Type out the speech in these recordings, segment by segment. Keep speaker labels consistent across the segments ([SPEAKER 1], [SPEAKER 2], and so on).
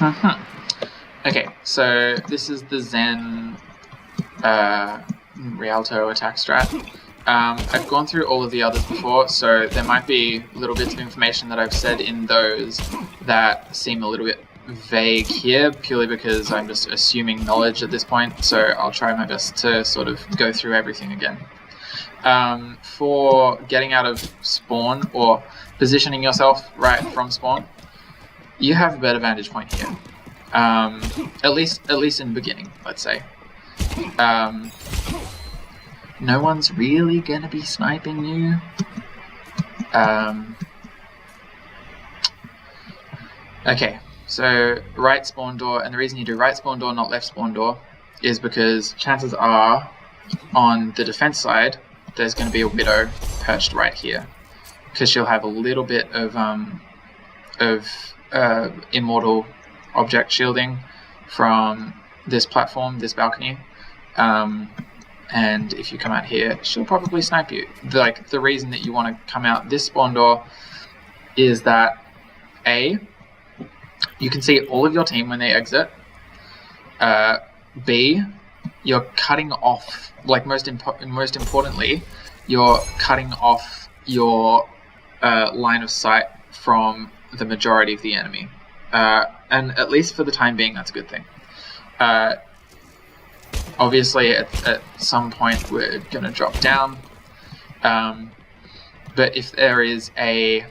[SPEAKER 1] Okay, so this is the Zen Rialto attack strat. I've gone through all of the others before, so there might be little bits of information that I've said in those that seem a little bit vague here, purely because I'm just assuming knowledge at this point, so I'll try my best to sort of go through everything again. For getting out of spawn, or positioning yourself right from spawn, you have a better vantage point here. At least in the beginning, let's say. No one's really gonna be sniping you. Okay, so right spawn door, and the reason you do right spawn door, not left spawn door, is because chances are, on the defense side, there's going to be a Widow perched right here, because she'll have a little bit of immortal object shielding from this platform, this balcony. And if you come out here, she'll probably snipe you. Like, the reason that you want to come out this spawn door is that A, you can see all of your team when they exit. B, you're cutting off, like most importantly, you're cutting off your line of sight from the majority of the enemy. And at least for the time being, that's a good thing. Obviously, at some point, we're going to drop down. But if there is a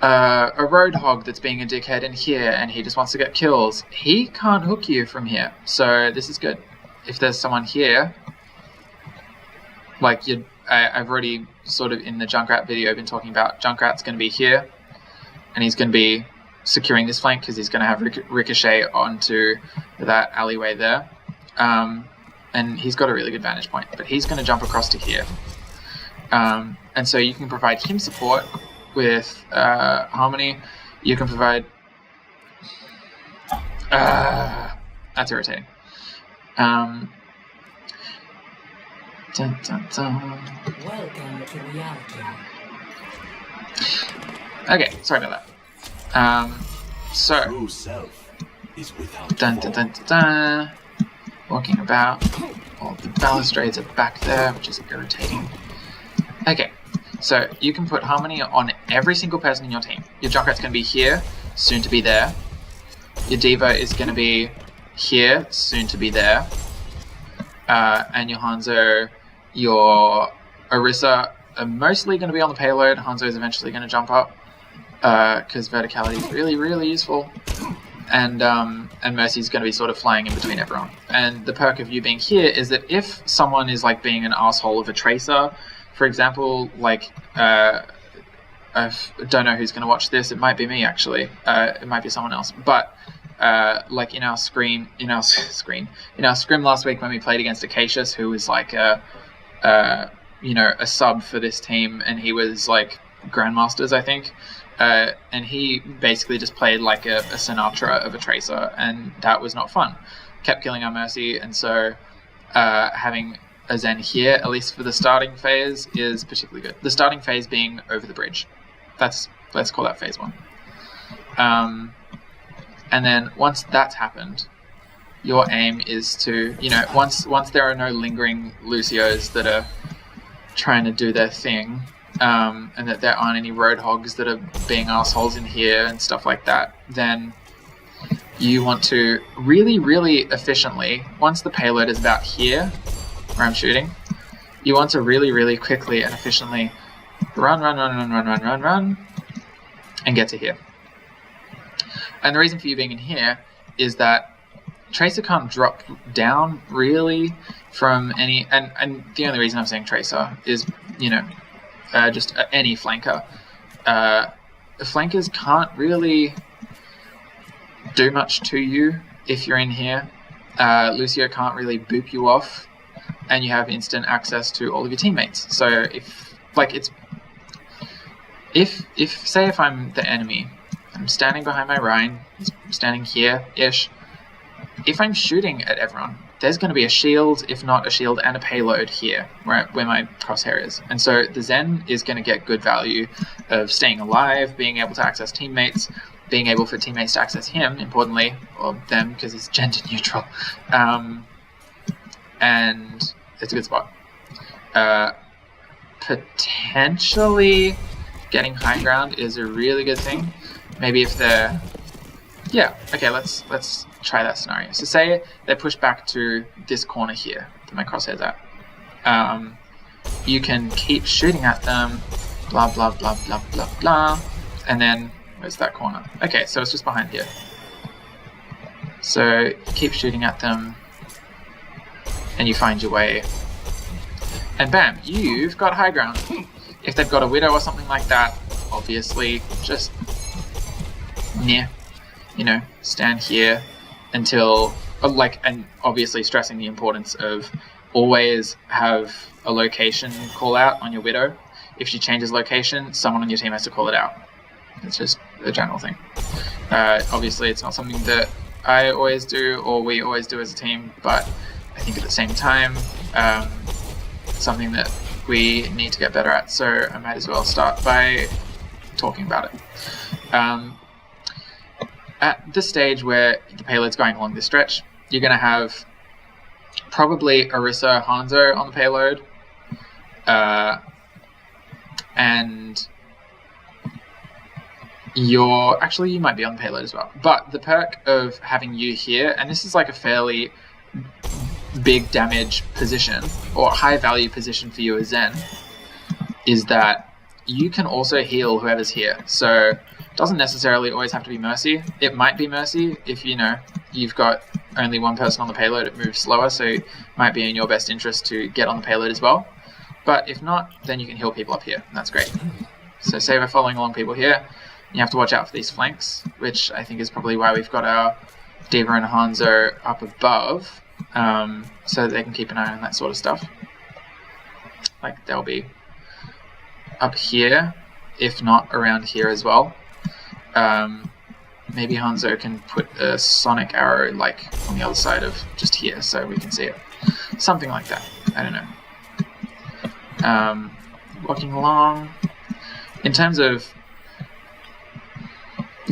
[SPEAKER 1] roadhog that's being a dickhead in here and he just wants to get kills, he can't hook you from here. So this is good. If there's someone here, like I've already sort of in the Junkrat video been talking about, Junkrat's going to be here and he's going to be securing this flank because he's going to have ricochet onto that alleyway there. And he's got a really good vantage point, but he's going to jump across to here. And so you can provide him support with Harmony. You can provide... that's irritating. Dun, dun, dun.
[SPEAKER 2] Welcome to Rialto.
[SPEAKER 1] Okay, sorry about that. So...
[SPEAKER 3] True self is without
[SPEAKER 1] dun, dun, dun, dun, dun. Walking about. All the balustrades are back there, which is irritating. Okay. So you can put Harmony on every single person in your team. Your Junkrat's going to be here, soon to be there. Your Diva is going to be here, soon to be there. And your Hanzo, your Orisa are mostly going to be on the payload. Hanzo is eventually going to jump up because verticality is really, really useful. And Mercy's going to be sort of flying in between everyone. And the perk of you being here is that if someone is like being an asshole of a Tracer, for example, like, I don't know who's going to watch this. It might be me, actually. It might be someone else. But, like in our scrim last week when we played against Acacius, who was like a sub for this team, and he was like Grandmasters, I think. And he basically just played like a Sinatra of a Tracer, and that was not fun. Kept killing our Mercy, and so having a Zen here, at least for the starting phase, is particularly good. The starting phase being over the bridge. Let's call that phase 1. And then once that's happened, your aim is to, once there are no lingering Lucios that are trying to do their thing, and that there aren't any roadhogs that are being assholes in here and stuff like that, then you want to really, really efficiently, once the payload is about here, where I'm shooting, you want to really, really quickly and efficiently run, and get to here. And the reason for you being in here is that Tracer can't drop down really from any, and the only reason I'm saying Tracer is, just any flanker. Flankers can't really do much to you if you're in here. Lucio can't really boop you off, and you have instant access to all of your teammates. So if I'm the enemy, I'm standing behind my Rhine, he's standing here-ish. If I'm shooting at everyone, there's going to be a shield, if not a shield and a payload here, where my crosshair is. And so the Zen is going to get good value of staying alive, being able to access teammates, being able for teammates to access him, importantly, or them, because he's gender neutral. And it's a good spot. Potentially getting high ground is a really good thing. Maybe if they're... Yeah, okay, let's try that scenario. So say they push back to this corner here that my crosshair's at. You can keep shooting at them, blah, blah, blah, blah, blah, blah, and then, where's that corner? Okay, so it's just behind here. So keep shooting at them, and you find your way, and bam, you've got high ground. If they've got a widow or something like that, obviously just, stand here until, and obviously stressing the importance of always have a location call out on your widow. If she changes location, someone on your team has to call it out. It's just a general thing. Obviously, it's not something that I always do or we always do as a team, but I think at the same time, something that we need to get better at, so I might as well start by talking about it. At the stage where the payload's going along this stretch, you're going to have probably Orisa Hanzo on the payload, and you might be on the payload as well. But the perk of having you here, and this is like a fairly big damage position or high value position for you as Zen, is that you can also heal whoever's here. So it doesn't necessarily always have to be Mercy. It might be Mercy if you've got only one person on the payload, it moves slower, so it might be in your best interest to get on the payload as well. But if not, then you can heal people up here, and that's great. So say we're following along people here, you have to watch out for these flanks, which I think is probably why we've got our Diva and Hanzo up above, so that they can keep an eye on that sort of stuff. Like they'll be up here, if not around here as well. Maybe Hanzo can put a sonic arrow like on the other side of just here so we can see it. Something like that. I don't know. Walking along. In terms of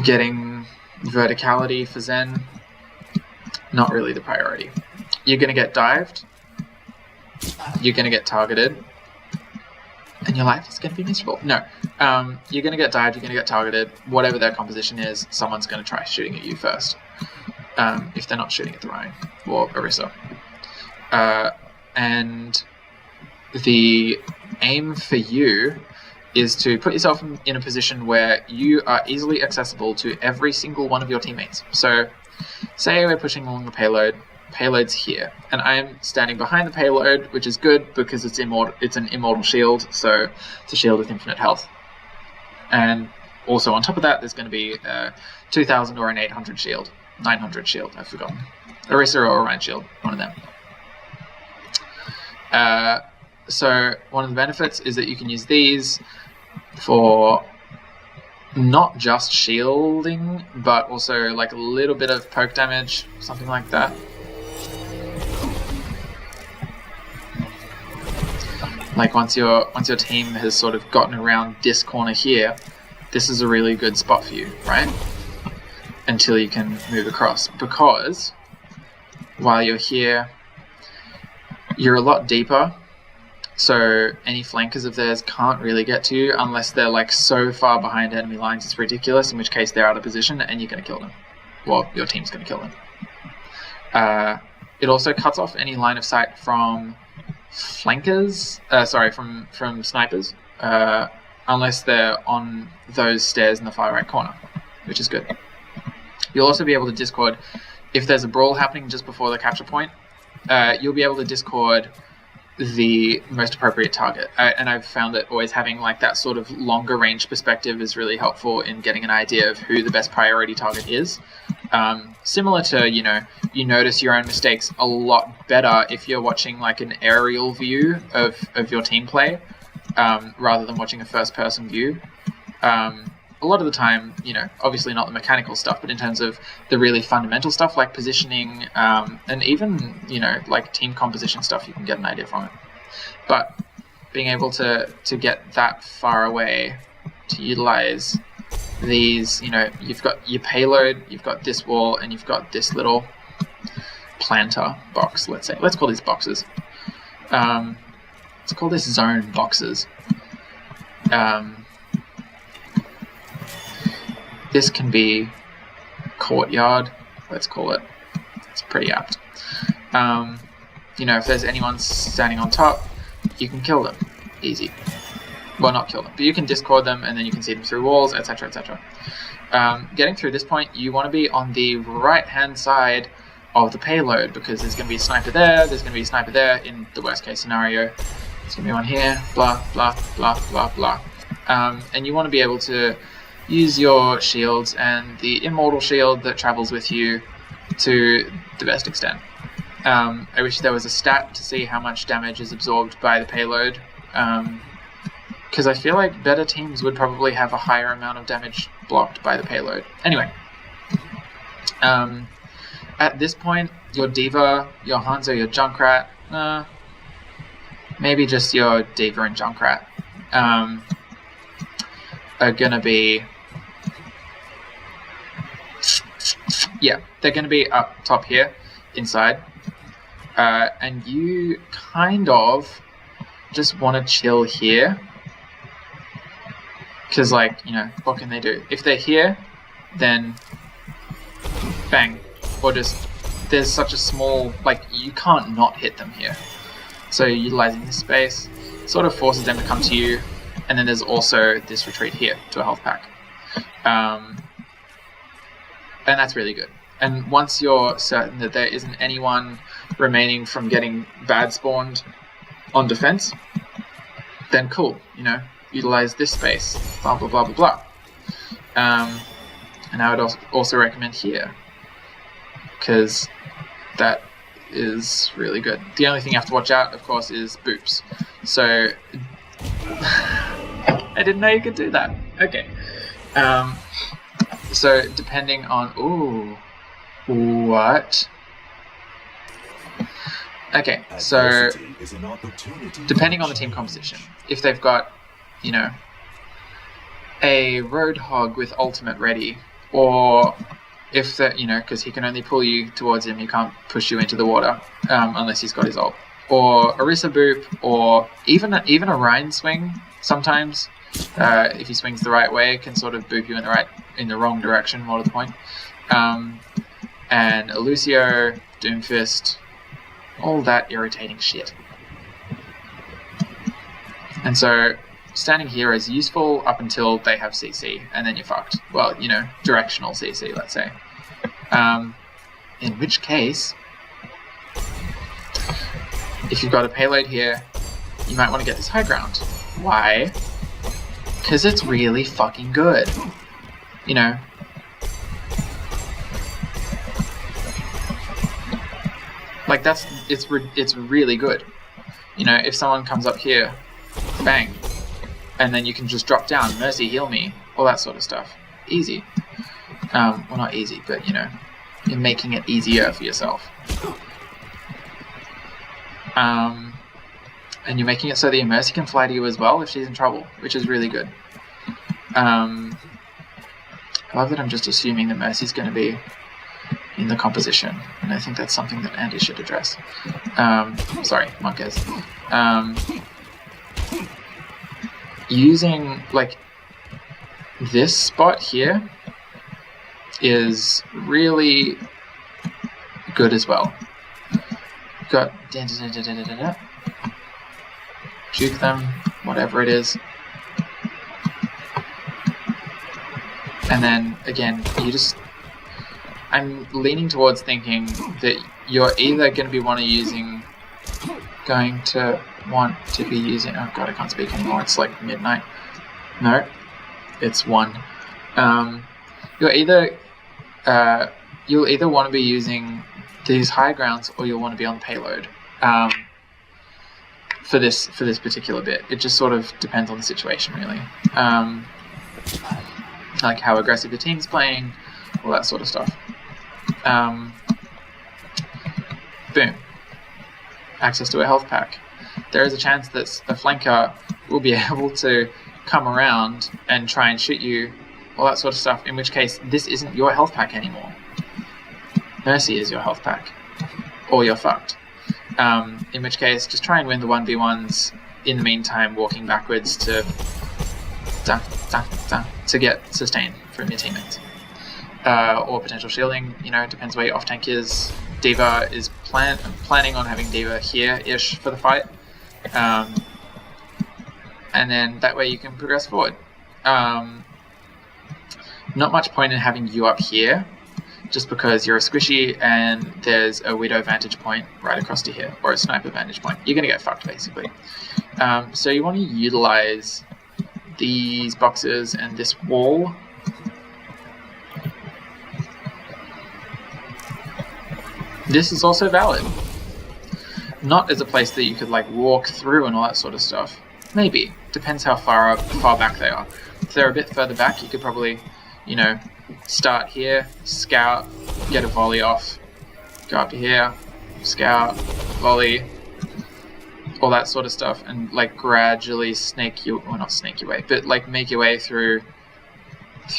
[SPEAKER 1] getting verticality for Zen, not really the priority. You're going to get dived. You're going to get targeted. And your life is going to be miserable. No, you're going to get dived, you're going to get targeted. Whatever their composition is, someone's going to try shooting at you first. If they're not shooting at the Rhine or Orisa. And the aim for you is to put yourself in a position where you are easily accessible to every single one of your teammates. So, say we're pushing along the payload's here, and I'm standing behind the payload, which is good because it's an immortal shield, so it's a shield with infinite health. And also on top of that, there's going to be a 2000 or an 800 shield, 900 shield, I've forgotten. Orisa or Orion shield, one of them. So one of the benefits is that you can use these for not just shielding, but also like a little bit of poke damage, something like that. Like once your team has sort of gotten around this corner here, this is a really good spot for you, right? Until you can move across, because while you're here, you're a lot deeper, so any flankers of theirs can't really get to you unless they're like so far behind enemy lines it's ridiculous, in which case they're out of position and you're going to kill them. Well, your team's going to kill them. It also cuts off any line of sight from flankers, from snipers, unless they're on those stairs in the far right corner, which is good. You'll also be able to discord, if there's a brawl happening just before the capture point, you'll be able to discord the most appropriate target. And I've found that always having like that sort of longer range perspective is really helpful in getting an idea of who the best priority target is. Similar to, you notice your own mistakes a lot better if you're watching like an aerial view of your team play, rather than watching a first person view. A lot of the time, obviously not the mechanical stuff, but in terms of the really fundamental stuff like positioning, and even, like team composition stuff, you can get an idea from it. But being able to get that far away to utilize these, you know, you've got your payload, you've got this wall, and you've got this little planter box, let's say. Let's call these boxes. Let's call this zone boxes. This can be courtyard, let's call it. It's pretty apt. You know, if there's anyone standing on top, you can kill them. Easy. Well, not kill them, but you can discord them, and then you can see them through walls, etc., etc. Getting through this point, you want to be on the right-hand side of the payload, because there's going to be a sniper there, there's going to be a sniper there, in the worst-case scenario. There's going to be one here, blah, blah, blah, blah, blah. And you want to be able to use your shields and the immortal shield that travels with you to the best extent. I wish there was a stat to see how much damage is absorbed by the payload, because I feel like better teams would probably have a higher amount of damage blocked by the payload. Anyway, at this point, your Diva, your Hanzo, your Junkrat, maybe just your Diva and Junkrat, are gonna be, yeah, they're gonna be up top here, inside, and you kind of just want to chill here, because, like, you know, what can they do? If they're here, then bang, or just, there's such a small, like, you can't not hit them here. So utilizing this space sort of forces them to come to you, and then there's also this retreat here to a health pack. And that's really good. And once you're certain that there isn't anyone remaining from getting bad spawned on defense, then cool, you know, utilize this space, blah, blah, blah, blah, blah. And I would also recommend here, because that is really good. The only thing you have to watch out, of course, is boops. So, I didn't know you could do that. Okay. So, depending on, ooh, what? Okay, so, depending on the team composition, if they've got, you know, a Roadhog with ultimate ready, or if that, you know, because he can only pull you towards him, he can't push you into the water, unless he's got his ult, or Orisa Boop, or even a Rhine swing sometimes, if he swings the right way, can sort of boop you in the wrong direction, more to the point. And a Lucio, Doomfist, all that irritating shit. And so standing here is useful up until they have CC, and then you're fucked. Well, you know, directional CC, let's say. In which case, if you've got a payload here, you might want to get this high ground. Why? Because it's really fucking good. You know, like it's really good. You know, if someone comes up here, bang, and then you can just drop down, mercy, heal me, all that sort of stuff. Easy. Well, not easy, but, you know, you're making it easier for yourself. And you're making it so the Mercy can fly to you as well if she's in trouble, which is really good. I love that I'm just assuming that Mercy's going to be in the composition, and I think that's something that Andy should address. Sorry, Monkez. Using, like, this spot here is really good as well. Got juke them, whatever it is. And then, again, I'm leaning towards thinking that you're either going to be oh god, I can't speak anymore, it's like midnight. No, it's 1. You'll either want to be using these high grounds, or you'll want to be on payload. For this particular bit, it just sort of depends on the situation, really. Like how aggressive your team's playing, all that sort of stuff. Boom. Access to a health pack. There is a chance that a flanker will be able to come around and try and shoot you all that sort of stuff, in which case this isn't your health pack anymore. Mercy is your health pack, or you're fucked. In which case, just try and win the 1v1s in the meantime, walking backwards to get sustain from your teammates. Or potential shielding, you know, depends where your off-tank is. D.Va is planning on having D.Va here-ish for the fight. And then that way you can progress forward. Not much point in having you up here, just because you're a squishy and there's a Widow vantage point right across to here, or a Sniper vantage point. You're going to get fucked, basically. So you want to utilize these boxes and this wall. This is also valid. Not as a place that you could like walk through and all that sort of stuff. Maybe. Depends how far back they are. If they're a bit further back, you could probably, you know, start here, scout, get a volley off, go up to here, scout, volley, all that sort of stuff, and like gradually snake you, well, not snake your way, but like make your way through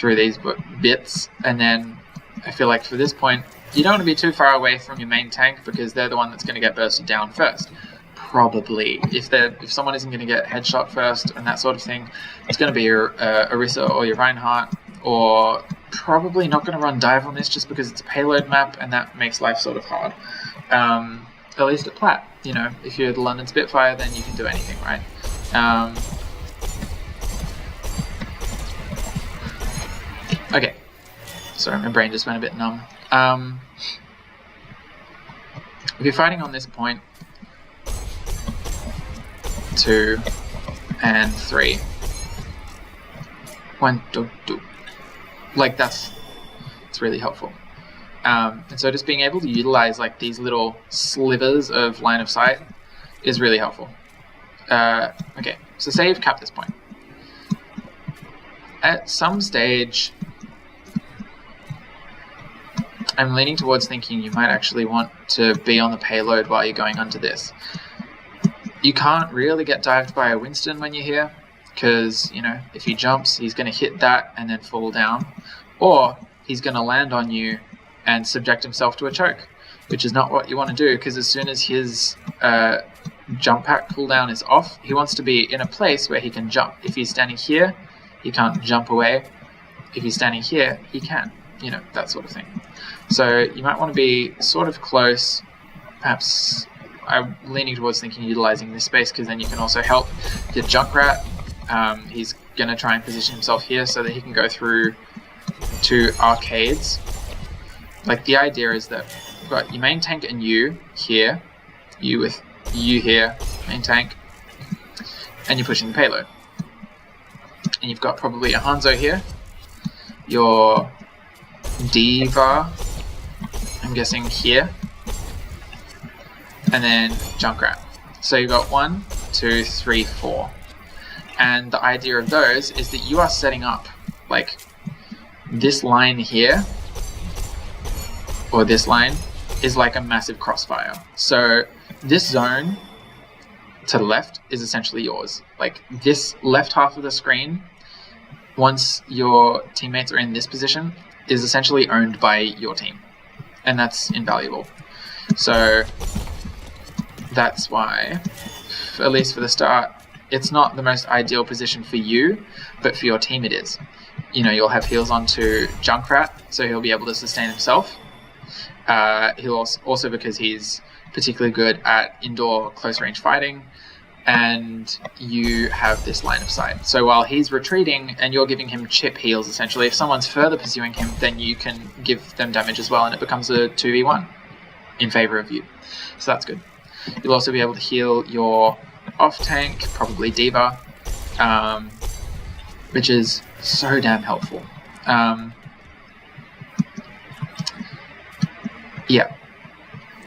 [SPEAKER 1] these bits. And then I feel like for this point, you don't want to be too far away from your main tank, because they're the one that's going to get bursted down first. Probably. If someone isn't going to get headshot first and that sort of thing, it's going to be your Orisa or your Reinhardt, or probably not going to run dive on this just because it's a payload map and that makes life sort of hard. At least at Plat, you know, if you're the London Spitfire, then you can do anything, right? Okay. Sorry, my brain just went a bit numb. If you're fighting on this point, 2 and 3, 1, 2, 2. Like it's really helpful. And so just being able to utilize like these little slivers of line of sight is really helpful. Okay, so say you've capped this point. At some stage, I'm leaning towards thinking you might actually want to be on the payload while you're going onto this. You can't really get dived by a Winston when you're here, because, you know, if he jumps, he's going to hit that and then fall down. Or he's going to land on you and subject himself to a choke, which is not what you want to do, because as soon as his jump pack cooldown is off, he wants to be in a place where he can jump. If he's standing here, he can't jump away. If he's standing here, he can. You know, that sort of thing. So you might want to be sort of close. Perhaps I'm leaning towards thinking utilizing this space, because then you can also help your Junkrat. He's going to try and position himself here so that he can go through to arcades. Like, the idea is that you've got your main tank and you here, you with you here, main tank, and you're pushing the payload. And you've got probably a Hanzo here, your D.Va, I'm guessing here, and then Junkrat. So you've got 1, 2, 3, 4. And the idea of those is that you are setting up, like, this line here, or this line, is like a massive crossfire. So this zone to the left is essentially yours. Like, this left half of the screen, once your teammates are in this position, is essentially owned by your team. And that's invaluable. So that's why, at least for the start, it's not the most ideal position for you, but for your team it is. You know, you'll have heals onto Junkrat, so he'll be able to sustain himself. He'll also, because he's particularly good at indoor close range fighting, and you have this line of sight. So while he's retreating and you're giving him chip heals, essentially, if someone's further pursuing him, then you can give them damage as well, and it becomes a 2v1 in favor of you. So that's good. You'll also be able to heal your off-tank, probably D.Va, which is so damn helpful. Yeah.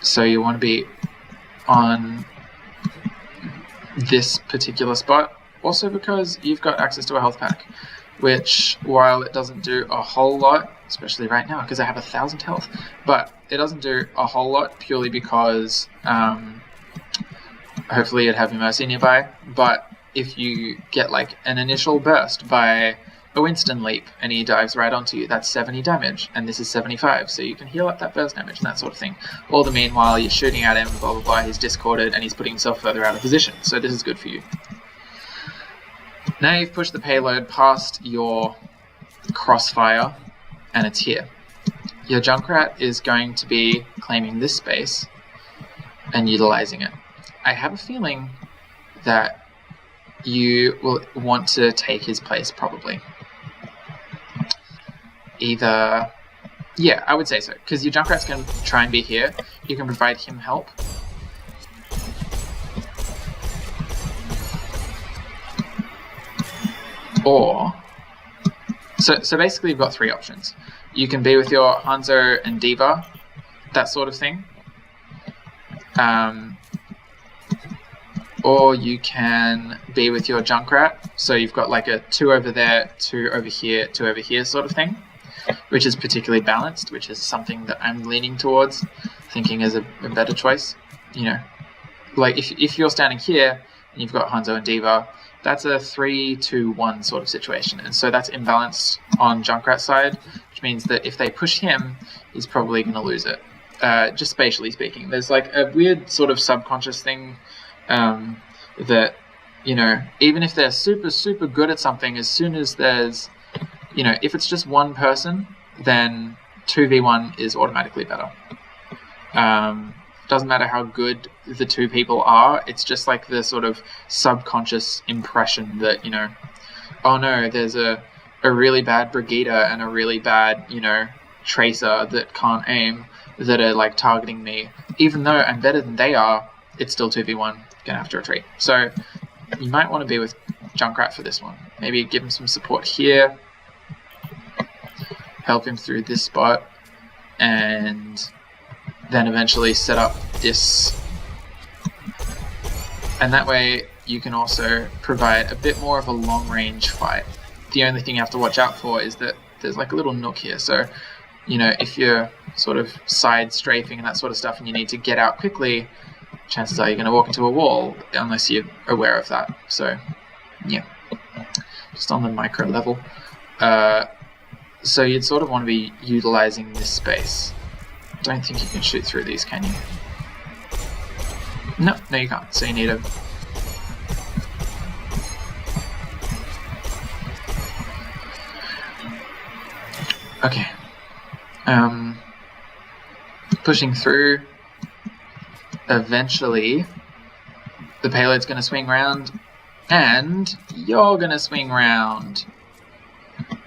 [SPEAKER 1] So you want to be on this particular spot, also because you've got access to a health pack, which, while it doesn't do a whole lot, especially right now because I have 1,000 health, but it doesn't do a whole lot purely because hopefully you'd have your Mercy nearby. But if you get like an initial burst by a Winston leap and he dives right onto you, that's 70 damage, and this is 75, so you can heal up that burst damage and that sort of thing. All the meanwhile, you're shooting at him, blah blah blah, he's discorded and he's putting himself further out of position, so this is good for you. Now you've pushed the payload past your crossfire, and it's here. Your Junkrat is going to be claiming this space and utilizing it. I have a feeling that you will want to take his place, probably. Either... yeah, I would say so, because your Junkrat's going to try and be here. You can provide him help. Or... So basically you've got three options. You can be with your Hanzo and D.Va, that sort of thing. Or you can be with your Junkrat, so you've got like a 2 over there, 2 over here, 2 over here sort of thing, which is particularly balanced, which is something that I'm leaning towards, thinking is a better choice. You know, like if you're standing here and you've got Hanzo and D.Va, that's a 3-2-1 sort of situation, and so that's imbalanced on Junkrat's side, which means that if they push him, he's probably going to lose it. Just spatially speaking, there's like a weird sort of subconscious thing that, you know, even if they're super good at something, as soon as there's, you know, if it's just one person, then 2v1 is automatically better. Doesn't matter how good the two people are, it's just like the sort of subconscious impression that, you know, oh no, there's a really bad Brigitte and a really bad, you know, Tracer that can't aim, that are like targeting me. Even though I'm better than they are, it's still 2v1, gonna have to retreat. So you might want to be with Junkrat for this one. Maybe give him some support here, help him through this spot, and then eventually set up this. And that way you can also provide a bit more of a long range fight. The only thing you have to watch out for is that there's like a little nook here, so you know, if you're sort of side strafing and that sort of stuff and you need to get out quickly, chances are you're going to walk into a wall unless you're aware of that. So yeah, just on the micro level. So you'd sort of want to be utilizing this space. Don't think you can shoot through these, can you? No, you can't. So you need a... okay. Pushing through. Eventually, the payload's going to swing round, and you're going to swing round.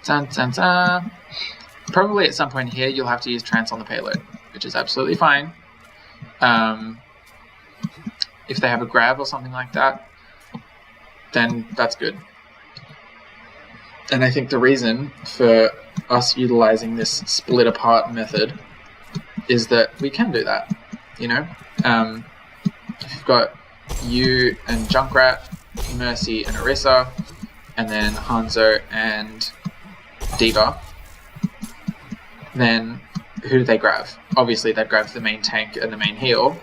[SPEAKER 1] Dun, dun, dun. Probably at some point here, you'll have to use trance on the payload, which is absolutely fine. If they have a grab or something like that, then that's good. And I think the reason for us utilizing this split apart method is that we can do that, you know? If you've got you and Junkrat, Mercy and Orisa, and then Hanzo and D.Va, then who do they grab? Obviously they grab the main tank and the main heal,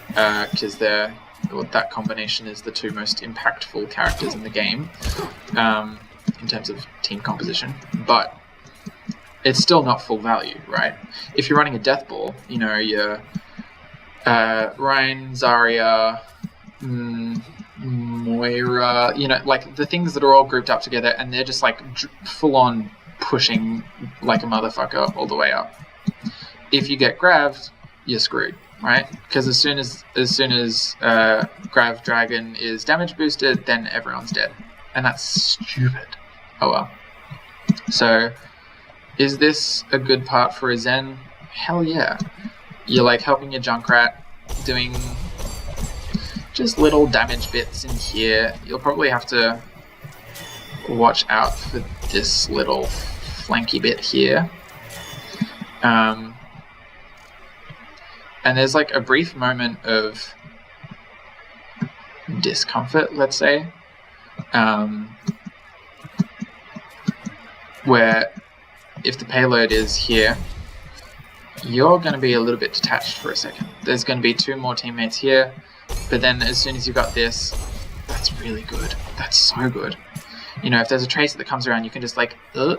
[SPEAKER 1] because that combination is the two most impactful characters in the game, in terms of team composition, but it's still not full value, right? If you're running a death ball, you know, you're Ryan, Zarya, Moira, you know, like the things that are all grouped up together and they're just like full on pushing like a motherfucker all the way up. If you get grabbed, you're screwed, right? Because as soon as Grav Dragon is damage boosted, then everyone's dead. And that's stupid. Oh well. So, is this a good part for a Zen? Hell yeah. You're like helping your Junkrat, doing just little damage bits in here. You'll probably have to watch out for this little flanky bit here. And there's like a brief moment of discomfort, let's say, where if the payload is here, you're going to be a little bit detached for a second. There's going to be two more teammates here, but then as soon as you got this, that's really good. That's so good. You know, if there's a tracer that comes around, you can just like, or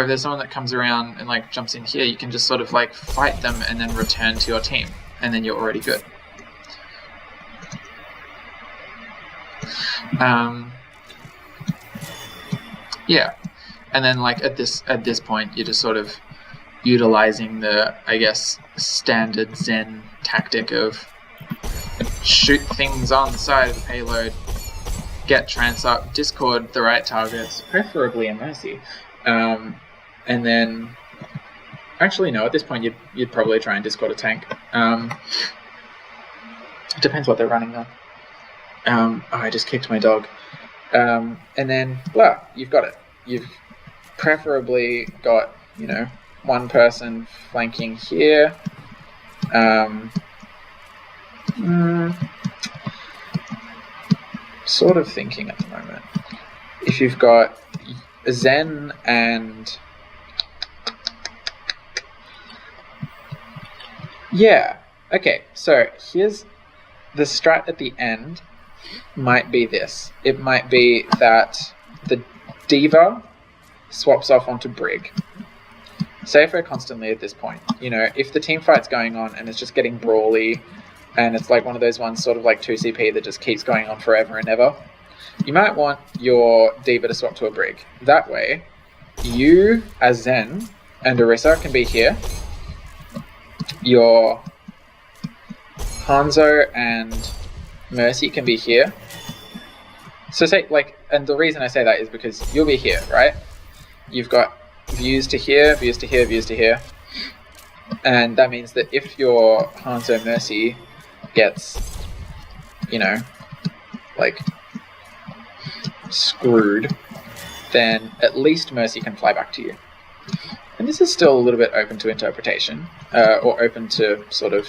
[SPEAKER 1] if there's someone that comes around and like jumps in here, you can just sort of like fight them and then return to your team, and then you're already good. Yeah, and then like at this point, you're just sort of utilizing the, I guess, standard Zen tactic of shoot things on the side of the payload, get trance up, discord the right targets, preferably in Mercy, and then actually no, at this point you'd probably try and discord a tank. It depends what they're running though. Oh, I just kicked my dog. And then blah, you've got it. You've preferably got, you know, one person flanking here. Sort of thinking at the moment. If you've got Zen and yeah, okay, so here's the strat at the end might be this. It might be that the Diva swaps off onto Brig. Safer constantly at this point. You know, if the team fight's going on and it's just getting brawly, and it's like one of those ones sort of like 2CP that just keeps going on forever and ever, you might want your Diva to swap to a Brig. That way, you as Zen and Orisa can be here. Your Hanzo and Mercy can be here. So say, like, and the reason I say that is because you'll be here, right? You've got views to here, views to here, views to here. And that means that if your Hanzo Mercy gets, you know, like, screwed, then at least Mercy can fly back to you. And this is still a little bit open to interpretation, or open to sort of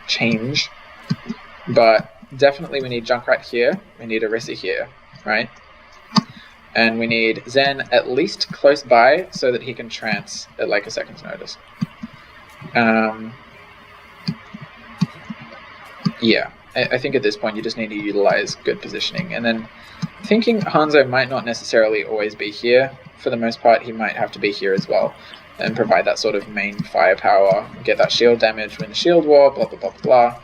[SPEAKER 1] change. But definitely we need Junkrat here, we need Orisa here, right? And we need Zen at least close by so that he can trance at like a second's notice. Yeah, I think at this point you just need to utilize good positioning. And then thinking Hanzo might not necessarily always be here. For the most part, he might have to be here as well and provide that sort of main firepower, get that shield damage, win the shield war, blah, blah, blah, blah,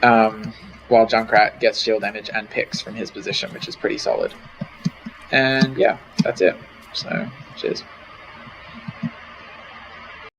[SPEAKER 1] blah. While Junkrat gets shield damage and picks from his position, which is pretty solid. And yeah, that's it. So, cheers.